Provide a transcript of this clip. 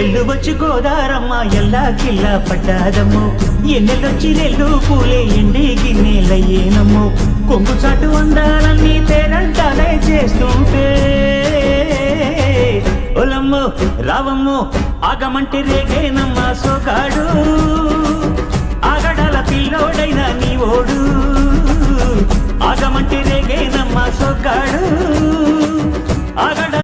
ఎల్లు వచ్చి గోదారమ్మ ఎల్లా కిల్లా పడ్డాదమ్మో ఎన్నెలొచ్చి రెల్లు పూలే ఎండి గిన్నెలయ్యేనమ్మో కొంగు చాటు అందాలన్నీ తేరంటాలే చేస్తుంటే ఒలమ్మో రావమ్మో ఆగమంటే రేగేనమ్మ సోగాడు ఆగడాల పిల్లోడైన నీ ఓడు ఆగమంటే రేగేనమ్మ సోగాడు ఆగడ